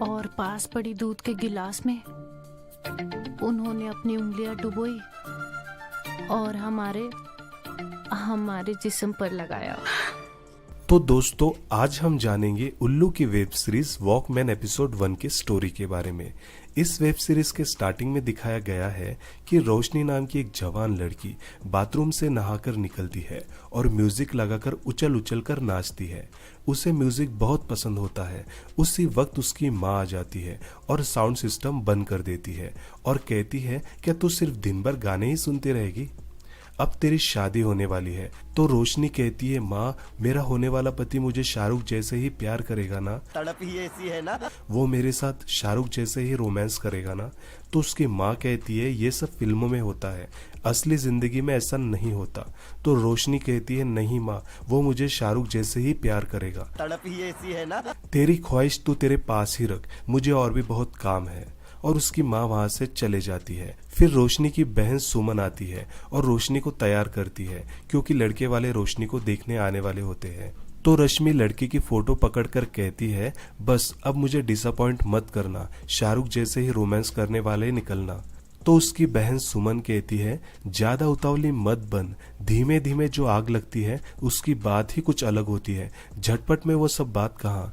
और पास पड़ी दूध के गिलास में उन्होंने अपनी उंगलियां डुबोई और हमारे हमारे जिस्म पर लगाया। तो दोस्तों, आज हम जानेंगे उल्लू की वेब सीरीज वॉकमैन एपिसोड 1 की स्टोरी के बारे में। इस वेब सीरीज के स्टार्टिंग में दिखाया गया है कि रोशनी नाम की एक जवान लड़की बाथरूम से नहाकर निकलती है और म्यूजिक लगाकर उछल उछल कर नाचती है। उसे म्यूजिक बहुत पसंद होता है। उसी वक्त उसकी माँ आ जाती है और साउंड सिस्टम बंद कर देती है और कहती है, क्या तू सिर्फ दिन भर गाने ही सुनती रहेगी? अब तेरी शादी होने वाली है। तो रोशनी कहती है, माँ, मेरा होने वाला पति मुझे शाहरुख जैसे ही प्यार करेगा ना? तड़प ही ऐसी है ना, वो मेरे साथ शाहरुख जैसे ही रोमांस करेगा ना? तो उसकी माँ कहती है, ये सब फिल्मों में होता है, असली जिंदगी में ऐसा नहीं होता। तो रोशनी कहती है, नहीं माँ, वो मुझे शाहरुख जैसे ही प्यार करेगा। तड़प ही ऐसी है ना। तेरी ख्वाहिश तू तेरे पास ही रख, मुझे और भी बहुत काम है। और उसकी माँ वहां से चले जाती है। फिर रोशनी की बहन सुमन आती है और रोशनी को तैयार करती है, क्योंकि लड़के वाले रोशनी को देखने आने वाले होते हैं। तो रश्मि लड़की की फोटो पकड़कर कहती है, बस अब मुझे डिसअपॉइंट मत करना, शाहरुख जैसे ही रोमांस करने वाले निकलना। तो उसकी बहन सुमन कहती है, ज्यादा उतावली मत बन, धीमे धीमे जो आग लगती है उसकी बात ही कुछ अलग होती है, झटपट में वो सब बात कहाँ।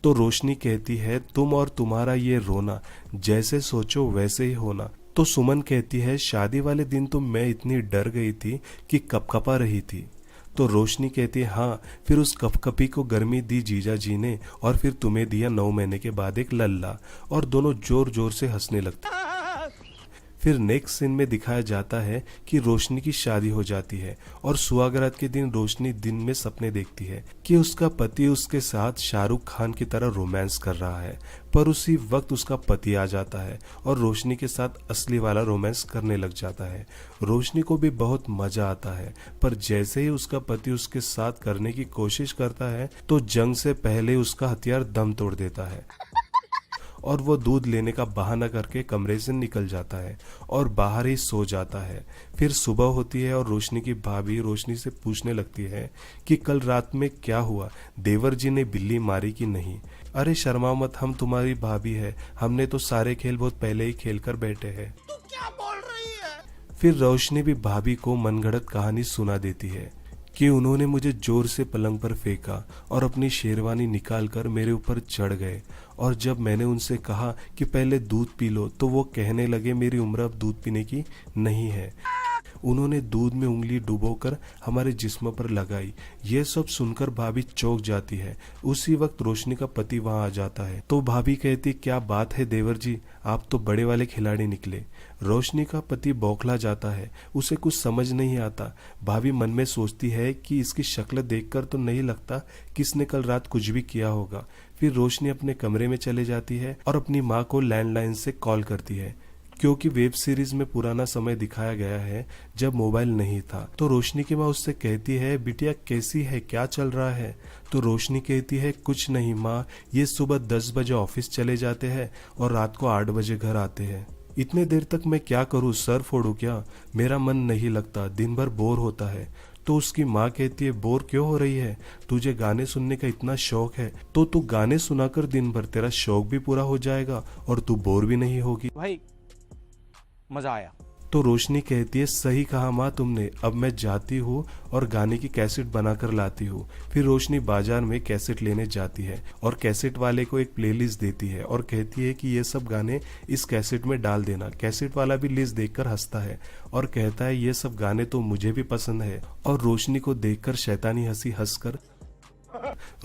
तो रोशनी कहती है, तुम और तुम्हारा ये रोना, जैसे सोचो वैसे ही होना। तो सुमन कहती है, शादी वाले दिन तो मैं इतनी डर गई थी कि कपकपा रही थी। तो रोशनी कहती है, हाँ, फिर उस कपकपी को गर्मी दी जीजा जी ने और फिर तुम्हें दिया 9 महीने के बाद एक लल्ला, और दोनों जोर जोर से हंसने लगते। फिर नेक्स्ट सीन में दिखाया जाता है कि रोशनी की शादी हो जाती है और सुहागरात के दिन रोशनी दिन में सपने देखती है कि उसका पति उसके साथ शाहरुख खान की तरह रोमांस कर रहा है। पर उसी वक्त उसका पति आ जाता है और रोशनी के साथ असली वाला रोमांस करने लग जाता है। रोशनी को भी बहुत मजा आता है, पर जैसे ही उसका पति उसके साथ करने की कोशिश करता है तो जंग से पहले उसका हथियार दम तोड़ देता है और वो दूध लेने का बहाना करके कमरे से निकल जाता है और बाहर ही सो जाता है। फिर सुबह होती है और रोशनी की भाभी रोशनी से पूछने लगती है कि कल रात में क्या हुआ, देवर जी ने बिल्ली मारी कि नहीं? अरे शर्मा मत, हम तुम्हारी भाभी है, हमने तो सारे खेल बहुत पहले ही खेल कर बैठे हैं। तू क्या बोल रही है? फिर रोशनी भी भाभी को मनगढ़ंत कहानी सुना देती है कि उन्होंने मुझे जोर से पलंग पर फेंका और अपनी शेरवानी निकालकर मेरे ऊपर चढ़ गए, और जब मैंने उनसे कहा कि पहले दूध पी लो तो वो कहने लगे मेरी उम्र अब दूध पीने की नहीं है। उन्होंने दूध में उंगली डुबोकर हमारे जिस्म पर लगाई। ये सब सुनकर भाभी चौंक जाती है। उसी वक्त रोशनी का पति वहां आ जाता है। तो भाभी कहती, क्या बात है देवर जी, आप तो बड़े वाले खिलाड़ी निकले। रोशनी का पति बौखला जाता है, उसे कुछ समझ नहीं आता। भाभी मन में सोचती है कि इसकी शक्ल देखकर तो नहीं लगता कि इसने कल रात कुछ भी किया होगा। फिर रोशनी अपने कमरे में चले जाती है और अपनी माँ को लैंडलाइन से कॉल करती है, क्योंकि वेब सीरीज में पुराना समय दिखाया गया है जब मोबाइल नहीं था। तो रोशनी की माँ उससे कहती है, बिटिया कैसी है, क्या चल रहा है? तो रोशनी कहती है, कुछ नहीं माँ, ये सुबह 10 बजे ऑफिस चले जाते हैं और रात को 8 बजे घर आते हैं। इतने देर तक मैं क्या करूँ, सर फोड़ू क्या? मेरा मन नहीं लगता, दिन भर बोर होता है। तो उसकी माँ कहती है, बोर क्यों हो रही है? तुझे गाने सुनने का इतना शौक है तो तू गाने सुनाकर दिन भर, तेरा शौक भी पूरा हो जाएगा और तू बोर भी नहीं होगी। भाई मजा आया। तो रोशनी कहती है, सही कहा माँ तुमने, अब मैं जाती हूँ और गाने की कैसेट बनाकर लाती हूँ। फिर रोशनी बाजार में कैसेट लेने जाती है और कैसेट वाले को एक प्लेलिस्ट देती है और कहती है कि ये सब गाने इस कैसेट में डाल देना। कैसेट वाला भी लिस्ट देखकर हंसता है और कहता है, ये सब गाने तो मुझे भी पसंद है। और रोशनी को देखकर शैतानी हंसी हंसकर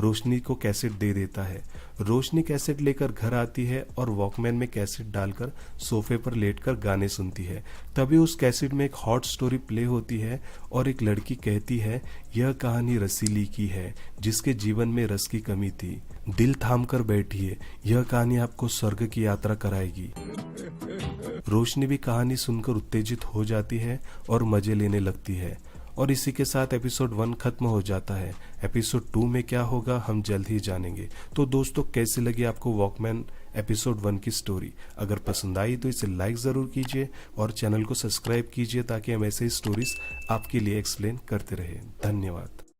रोशनी को कैसेट दे देता है। रोशनी कैसेट लेकर घर आती है और वॉकमैन में कैसेट डालकर सोफे पर लेटकर गाने सुनती है। तभी उस कैसेट में एक हॉट स्टोरी प्ले होती है और एक लड़की कहती है, यह कहानी रसीली की है जिसके जीवन में रस की कमी थी। दिल थाम कर बैठिए, यह कहानी आपको स्वर्ग की यात्रा कराएगी। रोशनी भी कहानी सुनकर उत्तेजित हो जाती है और मजे लेने लगती है। और इसी के साथ एपिसोड 1 खत्म हो जाता है। एपिसोड 2 में क्या होगा हम जल्द ही जानेंगे। तो दोस्तों, कैसी लगी आपको वॉकमैन एपिसोड 1 की स्टोरी? अगर पसंद आई तो इसे लाइक जरूर कीजिए और चैनल को सब्सक्राइब कीजिए ताकि हम ऐसे ही स्टोरीज आपके लिए एक्सप्लेन करते रहे। धन्यवाद।